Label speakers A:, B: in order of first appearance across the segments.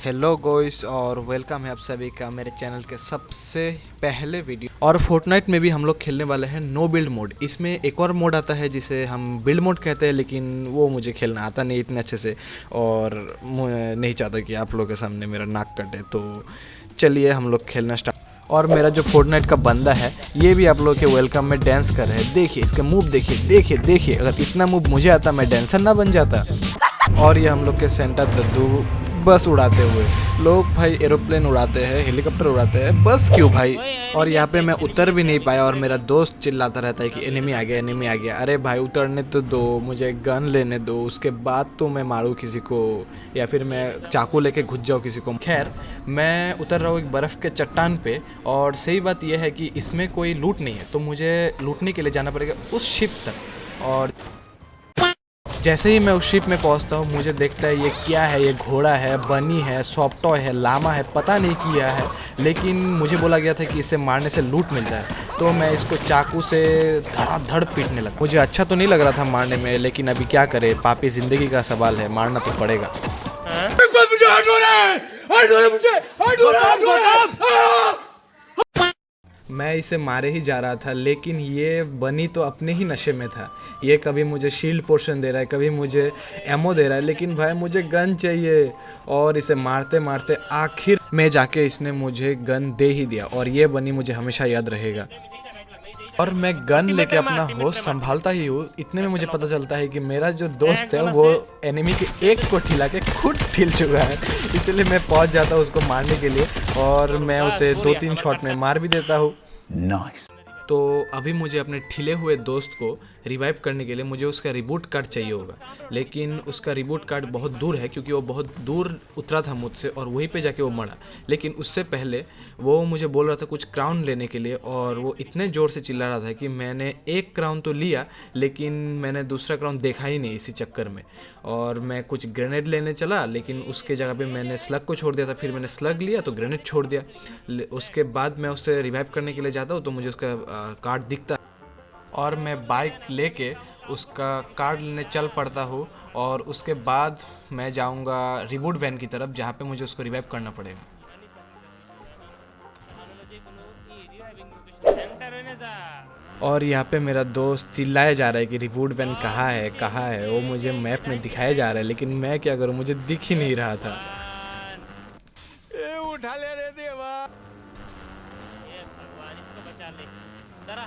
A: Hello guys और welcome है आप सभी का मेरे चैनल के सबसे पहले वीडियो। और फोर्टनाइट में भी हम लोग खेलने वाले हैं नो बिल्ड मोड। इसमें एक और मोड आता है जिसे हम बिल्ड मोड कहते हैं, लेकिन वो मुझे खेलना आता नहीं इतने अच्छे से और मैं नहीं चाहता कि आप लोगों के सामने मेरा नाक कटे। तो चलिए हम लोग खेलना स्टार्ट। और मेरा जो फोर्टनाइट का बंदा है ये भी आप लोगों के वेलकम में डांस कर रहा है। देखिए इसके मूव, देखिए देखिए देखिए, अगर इतना मूव मुझे आता मैं डांसर ना बन जाता। और ये हम लोग के सेंटा दद्दू बस उड़ाते हुए, लोग भाई एरोप्लेन उड़ाते हैं, हेलीकॉप्टर उड़ाते हैं, बस क्यों भाई। और यहाँ पे मैं उतर भी नहीं पाया और मेरा दोस्त चिल्लाता रहता है कि एनिमी आ गया, एनिमी आ गया। अरे भाई उतरने तो दो, मुझे गन लेने दो, उसके बाद तो मैं मारूँ किसी को या फिर मैं चाकू लेके घुस जाऊँ किसी को। खैर मैं उतर रहा हूँ एक बर्फ़ के चट्टान पे। और सही बात यह है कि इसमें कोई लूट नहीं है, तो मुझे लूटने के लिए जाना पड़ेगा उस शिप तक। और जैसे ही मैं उस शिप में पहुंचता हूँ मुझे देखता है ये क्या है, ये घोड़ा है, बनी है, सॉफ्ट टॉय है, लामा है, पता नहीं किया है। लेकिन मुझे बोला गया था कि इसे मारने से लूट मिलता है, तो मैं इसको चाकू से धड़ पीटने लगा। मुझे अच्छा तो नहीं लग रहा था मारने में, लेकिन अभी क्या करे, पापी ज़िंदगी का सवाल है, मारना तो पड़ेगा। मैं इसे मारे ही जा रहा था, लेकिन ये बनी तो अपने ही नशे में था। ये कभी मुझे शील्ड पोर्शन दे रहा है, कभी मुझे एमो दे रहा है, लेकिन भाई मुझे गन चाहिए। और इसे मारते मारते आखिर में जाके इसने मुझे गन दे ही दिया। और ये बनी मुझे हमेशा याद रहेगा। और मैं गन लेके अपना होश संभालता ही हूँ, इतने में मुझे पता चलता है कि मेरा जो दोस्त है वो एनिमी के एक को ठिला के खुद ठिल चुका है। इसलिए मैं पहुँच जाता हूँ उसको मारने के लिए और मैं उसे 2-3 शॉट में मार भी देता हूँ। नाइस। तो अभी मुझे अपने ठिले हुए दोस्त को रिवाइव करने के लिए मुझे उसका रिबूट कार्ड चाहिए होगा, लेकिन उसका रिबूट कार्ड बहुत दूर है क्योंकि वो बहुत दूर उतरा था मुझसे और वहीं पे जाके वो मरा। लेकिन उससे पहले वो मुझे बोल रहा था कुछ क्राउन लेने के लिए, और वो इतने ज़ोर से चिल्ला रहा था कि मैंने एक क्राउन तो लिया लेकिन मैंने दूसरा क्राउन देखा ही नहीं इसी चक्कर में। और मैं कुछ ग्रेनेड लेने चला, लेकिन उसके जगह पे मैंने स्लग को छोड़ दिया था। फिर मैंने स्लग लिया तो ग्रेनेड छोड़ दिया। उसके बाद मैं उससे रिवाइव करने के लिए जाता हूँ तो मुझे उसका कार्ड दिखता और मैं बाइक लेके उसका कार्ड लेने चल पड़ता हूँ। और उसके बाद मैं जाऊँगा रिबूट वैन की तरफ, जहाँ पे मुझे उसको रिवाइव करना पड़ेगा। और यहाँ पे मेरा दोस्त चिल्लाया जा रहा है कि रिबूट वैन कहाँ है कहाँ है। वो मुझे मैप में दिखाया जा रहा है, लेकिन मैं क्या करूँ, मुझे दिख ही नहीं रहा था।
B: उठा ले रे देवा, ये भगवान इसको बचा ले। जरा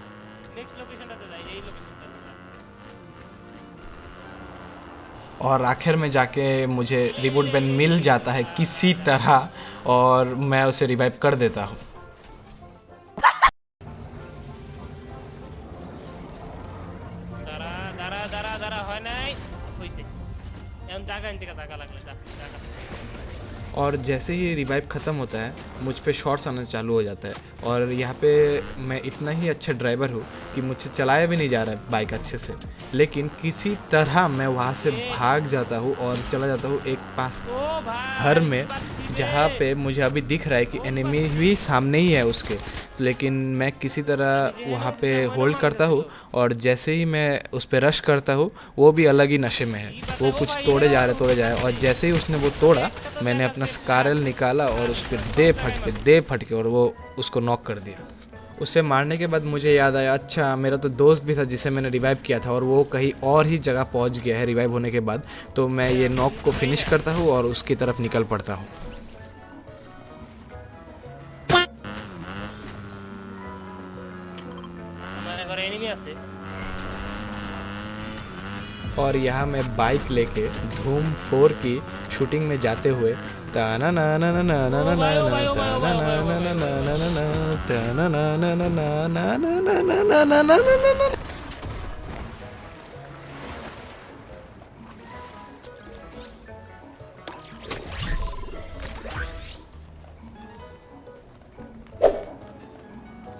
B: नेक्स्ट लोकेशन पे जा, यही लोकेशन पे।
A: और आखिर में जाके मुझे रिबूट वैन मिल जाता है किसी तरह और मैं उसे रिवाइव कर देता हूँ।
B: दारा হয় নাই হইছে এখন জায়গা আনতে জায়গা লাগলে जा।
A: और जैसे ही रिवाइव ख़त्म होता है मुझ पे शॉट्स आना चालू हो जाता है। और यहाँ पे मैं इतना ही अच्छा ड्राइवर हूँ कि मुझसे चलाया भी नहीं जा रहा है बाइक अच्छे से, लेकिन किसी तरह मैं वहाँ से भाग जाता हूँ और चला जाता हूँ एक पास घर में, जहाँ पे मुझे अभी दिख रहा है कि एनिमी भी सामने ही है उसके। लेकिन मैं किसी तरह वहाँ पे होल्ड करता हूँ और जैसे ही मैं उस पर रश करता हूँ वो भी अलग ही नशे में है। वो कुछ तोड़े जा रहे और जैसे ही उसने वो तोड़ा मैंने अपना स्कारल निकाला और उस पर दे फटके और वो उसको नॉक कर दिया। उसे मारने के बाद मुझे याद आया, अच्छा मेरा तो दोस्त भी था जिसे मैंने रिवाइव किया था और वो कहीं और ही जगह पहुंच गया है रिवाइव होने के बाद। तो मैं ये नॉक को फिनिश करता हूँ और उसकी तरफ निकल पड़ता हूँ।
B: हमारे घर एनिमी আছে।
A: और यहाँ मैं बाइक लेके धूम 4 की शूटिंग में जाते हुए ताना ना ना ना ना ना ना ना ताना ना ना ना ना ना ना ना ताना ना ना ना ना ना ना ना ना ना ना ना ना।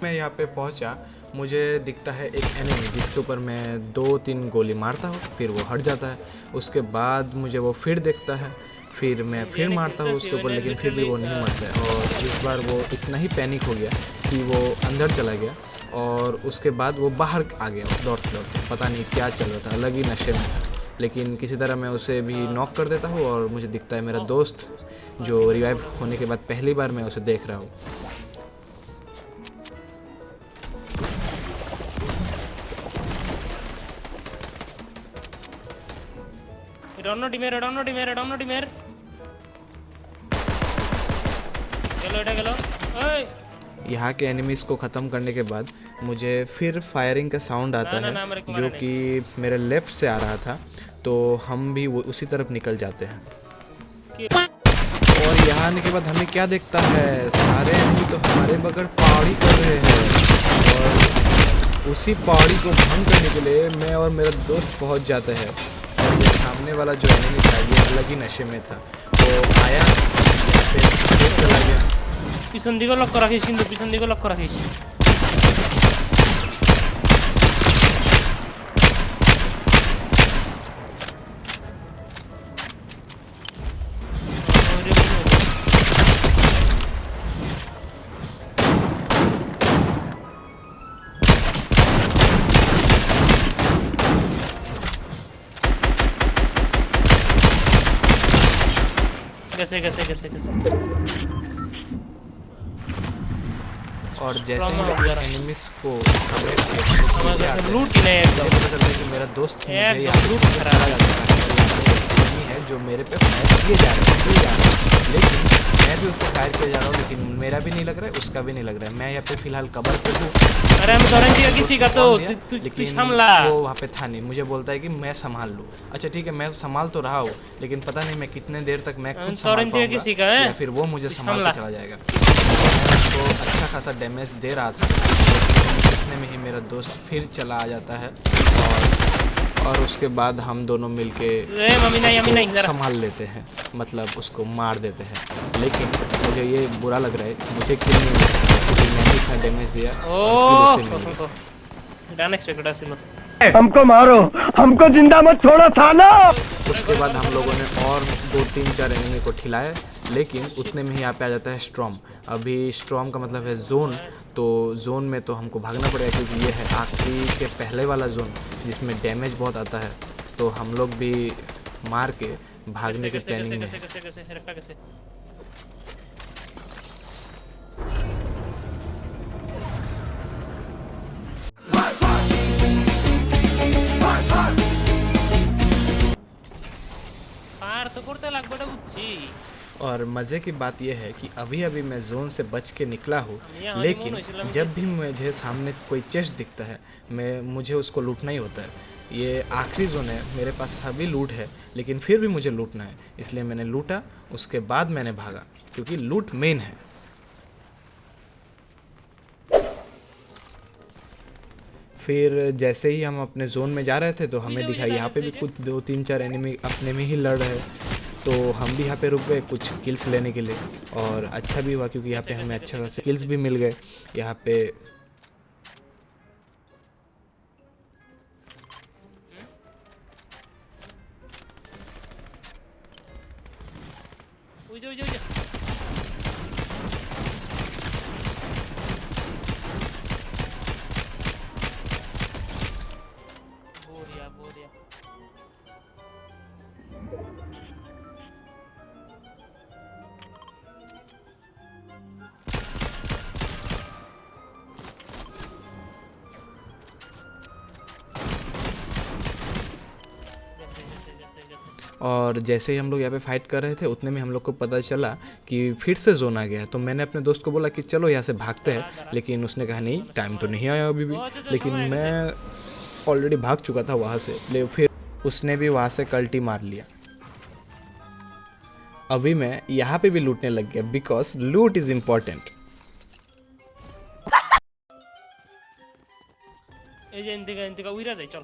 A: मैं यहाँ पे पहुँचा, मुझे दिखता है एक एनिमी जिसके ऊपर मैं 2-3 गोली मारता हूँ, फिर वो हट जाता है। उसके बाद मुझे वो फिर देखता है, फिर मैं फिर मारता हूँ उसके ऊपर, लेकिन फिर भी वो नहीं मरता है। और इस बार वो इतना ही पैनिक हो गया कि वो अंदर चला गया और उसके बाद वो बाहर आ गया दौड़ते दौड़ते, पता नहीं क्या चल रहा था, अलग ही नशे में था। लेकिन किसी तरह मैं उसे भी नॉक कर देता हूँ और मुझे दिखता है मेरा दोस्त जो रिवाइव होने के बाद पहली बार मैं उसे देख रहा हूँ।
B: Redondo Dimer. चलो एटा गलो। ओए
A: यहाँ के एनिमीज को ख़त्म करने के बाद मुझे फिर फायरिंग का साउंड आता
B: ना,
A: है
B: मेरे को
A: जो
B: मारा
A: कि मेरे लेफ़्ट से आ रहा था, तो हम भी उसी तरफ निकल जाते हैं। और यहाँ आने के बाद हमें क्या देखता है, सारे एनिमी तो हमारे बगैर पहाड़ी कर रहे हैं और उसी पहाड़ी को भंग करने के लिए मैं और मेरा दोस्त पहुँच जाते हैं। और ये सामने वाला जो एनिमी था ये अलग ही नशे में था, वो आया फिर चला गया।
B: পিছন দিকে লক্ষ্য রাখিস, কিন্তু পিছন দিকে লক্ষ্য রাখিস। कैसे
A: और जैसे ही एनिमीज को समेट के पीछे आते हैं,
B: लूट ही नहीं एकदम।
A: मुझे पता चलता है कि मेरा दोस्त मुझे
B: एकदम
A: यहाँ
B: लूट
A: से
B: खराब
A: खड़ा करता है और यहाँ पे एक enemy है जो मेरे पे फायर किए जा रहे हैं, लेकिन मैं भी उसको फायर किए जा रहा हूँ, लेकिन मेरा भी नहीं लग रहा है, उसका भी नहीं लग रहा है। मैं यहाँ पे फिलहाल कवर पे हूँ।
B: अरे हम टोरेंट दिया किसी का तो तू
A: लेकिन
B: हमला।
A: वो वहाँ पे था नहीं, मुझे बोलता है कि मैं संभाल लूँ। अच्छा ठीक है, मैं संभाल तो रहा हूँ, लेकिन पता नहीं मैं कितने देर तक मैं खुद संभाल
B: टोरेंट दिया किसी का
A: पाऊंगा
B: है,
A: या फिर वो मुझे संभाल
B: हमला।
A: के चला जाएगा। मैं उसको अच्छा खासा डैमेज दे रहा था, लेकिन इतने में ही मेरा दोस्त फिर चला आ जाता है और उसके बाद हम दोनों मिलके
B: मम्मी नहीं जरा।
A: संभाल लेते हैं, मतलब उसको मार देते हैं। लेकिन मुझे ये बुरा लग रहा है, मुझे किल नहीं मिला क्योंकि मैंने इतना डैमेज दिया और किल उसे मिल गया।
B: अनएक्सपेक्टेड आसिलो।
C: हमको मारो, हमको जिंदा मत छोड़ो सालो।
A: उसके बाद हम लोगों ने और 2-3-4 एनिमी को खिलाया, लेकिन उतने में ही यहाँ पे आ जाता है स्टॉर्म। अभी स्टॉर्म का मतलब है जोन, तो जोन में तो हमको भागना पड़ेगा क्योंकि ये है आखिरी के पहले वाला जोन जिसमें डैमेज बहुत आता है, तो हम लोग भी मार के भागने की प्लानिंग में हैं।
B: पार तो करते लाग बड़ा बुच्ची।
A: और मज़े की बात यह है कि अभी अभी मैं जोन से बच के निकला हूँ,
B: यहाँ
A: लेकिन
B: honeymoon हुई,
A: जब भी मुझे सामने कोई चेस्ट दिखता है मुझे उसको लूटना ही होता है। ये आखिरी जोन है, मेरे पास सभी लूट है, लेकिन फिर भी मुझे लूटना है, इसलिए मैंने लूटा, उसके बाद मैंने भागा क्योंकि लूट मेन है। फिर जैसे ही हम अपने जोन में जा रहे थे तो हमें दिखा यहाँ पे भी कुछ 2-3-4 एनिमी अपने में ही लड़ रहे, तो हम भी यहाँ पे रुक गए कुछ किल्स लेने के लिए। और अच्छा भी हुआ क्योंकि यहाँ पे हमें अच्छा खासे किल्स भी मिल गए। यहाँ पे
B: बोरिया।
A: और जैसे ही हम लोग यहाँ पे फाइट कर रहे थे उतने में हम लोग को पता चला कि फिर से जोन आ गया है, तो मैंने अपने दोस्त को बोला कि चलो यहाँ से भागते हैं, लेकिन उसने कहा नहीं, टाइम तो नहीं आया अभी भी। लेकिन मैं ऑलरेडी भाग चुका था वहाँ से, ले फिर उसने भी वहाँ से कल्टी मार लिया। अभी मैं यहाँ पे भी लूटने लग गया बिकॉज लूट इज इम्पोर्टेंट।
B: इंतिका उइरा जाए चल।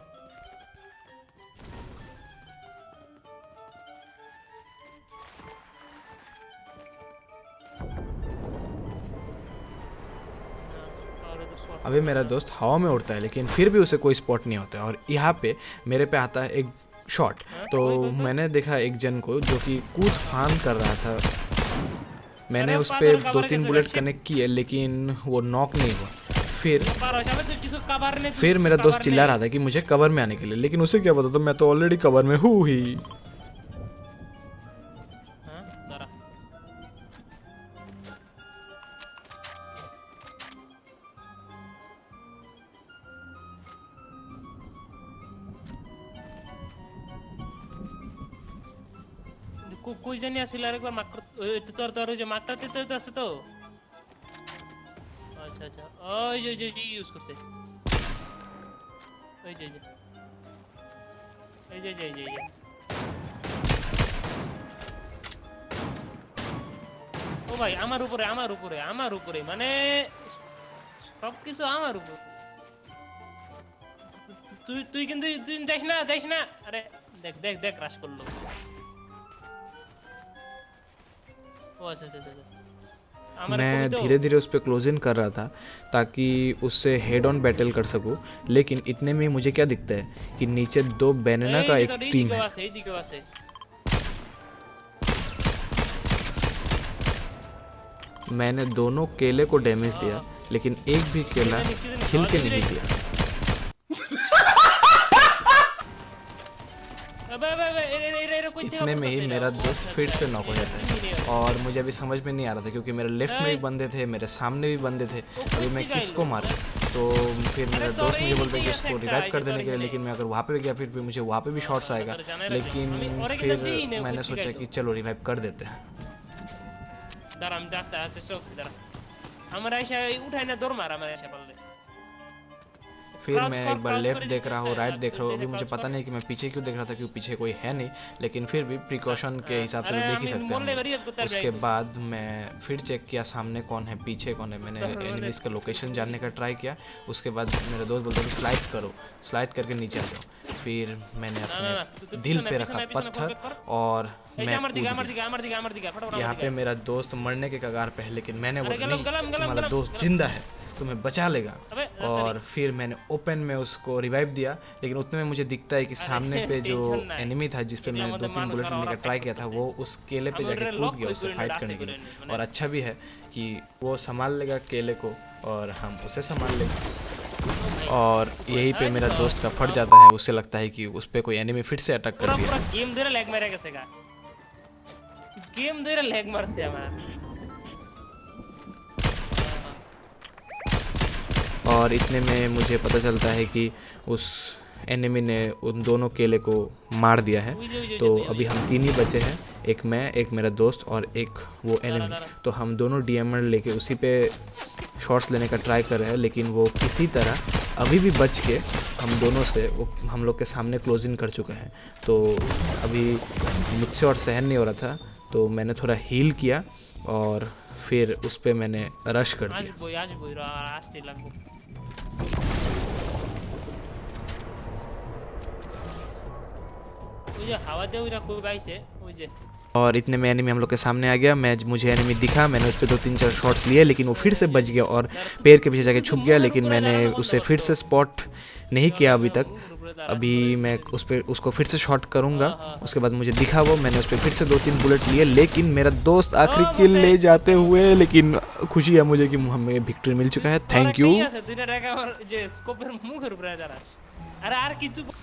A: अभी मेरा दोस्त हवा में उड़ता है, लेकिन फिर भी उसे कोई स्पॉट नहीं होता है। और यहाँ पे मेरे पे आता है एक शॉट, तो मैंने देखा एक जन को जो कि कूद फान कर रहा था। मैंने उस पर 2-3 बुलेट कनेक्ट किए, लेकिन वो नॉक नहीं हुआ। फिर
B: पार हो जावे तो किसी कवर ने
A: फिर मेरा दोस्त चिल्ला रहा था कि मुझे कवर में आने के लिए, लेकिन उसे क्या पता था मैं तो ऑलरेडी कवर में हूँ ही।
B: हां जरा कोई জানি আসলে আরেকবার মাক তোর ওই যে মাকটাতে তো আছে তো আচ্ছা আচ্ছা ওই যে ইউজ করছে ওই যে ও ভাই আমার উপরে মানে সবকিছু আমার উপর তুই কিন্তু যাইস না আরে দেখ ক্রাশ করলো
A: मैं धीरे धीरे उस पर क्लोज इन कर रहा था ताकि उससे हेड ऑन बैटल कर सकूं, लेकिन इतने में मुझे क्या दिखता है कि नीचे 2 बैनना का एक टीम है। मैंने दोनों केले को डैमेज दिया, लेकिन एक भी केला छिल के नहीं दिया। इतने में ही मेरा दोस्त फिर से नॉक हो जाता है और मुझे अभी समझ में नहीं आ रहा था क्योंकि मेरे लेफ्ट में भी बंदे थे, मेरे सामने भी बंदे थे, अभी मैं किसको मारूं। तो फिर मेरा दोस्त मुझे बोलता है कि उसको रिवाइव कर देने के लिए, लेकिन मैं अगर वहाँ पे भी गया फिर मुझे वहाँ पे भी शॉट्स आएगा, लेकिन फिर मैंने सोचा कि चलो रिवाइव कर देते हैं। फिर मैं एक बार लेफ्ट देख रहा हूँ, राइट देख रहा हूँ, अभी मुझे पता नहीं कि मैं पीछे क्यों देख रहा था, क्योंकि पीछे कोई है नहीं, लेकिन फिर भी प्रिकॉशन के हिसाब से तो देख ही सकते हैं। उसके बाद मैं फिर चेक किया सामने कौन है, पीछे कौन है, मैंने एनिमीज का लोकेशन जानने का ट्राई किया। उसके बाद मेरा दोस्त बोलता है कि स्लाइड करो, स्लाइड करके नीचे आ जाओ। फिर मैंने अपने दिल पे रखा पत्थर और मैं कूद गया। यहाँ पे मेरा दोस्त मरने के कगार पे है, लेकिन मैंने बोला नहीं, तुम्हारा दोस्त जिंदा है, तुम्हें बचा लेगा। और फिर मैंने ओपन में उसको रिवाइव दिया, लेकिन उतने में मुझे दिखता है कि सामने पे जो एनिमी था जिस पे मैंने 2-3 बुलेट लेने का ट्राई किया था, वो उस केले पे जाके कूद गया उससे फाइट करने के लिए। और अच्छा भी है कि वो संभाल लेगा केले को और हम उसे संभाल लेंगे। और यहीं पे मेरा दोस्त का फट जाता है, उससे लगता है कि उस पे कोई एनिमी फिर से अटैक कर दिया।
B: गेम ধরে ল্যাগ মেরে গেছে গা, गेम ধরে ল্যাগ মারছে আমার।
A: और इतने में मुझे पता चलता है कि उस एनिमी ने उन दोनों केले को मार दिया है। तो अभी हम 3 ही बचे हैं, एक मैं, एक मेरा दोस्त और एक वो एनिमी। तो हम दोनों डीएमआर लेके उसी पे शॉट्स लेने का ट्राई कर रहे हैं, लेकिन वो किसी तरह अभी भी बच के हम दोनों से हम लोग के सामने क्लोज इन कर चुके हैं। तो अभी मुझसे और सहन नहीं हो रहा था, तो मैंने थोड़ा हील किया और फिर उस पे मैंने रश कर दिया। और इतने में एनिमी हम लोग के सामने आ गया। मुझे एनिमी दिखा, मैंने उस पर 2-3-4 शॉट्स लिए, लेकिन वो फिर से बच गया और पैर के पीछे जाके छुप गया। लेकिन मैंने उसे फिर से स्पॉट नहीं किया अभी तक। अभी मैं उसको फिर से शॉट करूंगा। उसके बाद मुझे दिखा वो, मैंने उस पर फिर से 2-3 बुलेट लिए, लेकिन मेरा दोस्त आखिरी किल ले जाते हुए। लेकिन खुशी है मुझे कि हमें विक्ट्री मिल चुका है, थैंक यू।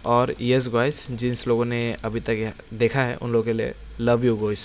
A: और यस गाइस, जिन लोगों ने अभी तक देखा है उन लोगों के लिए लव यू गाइस।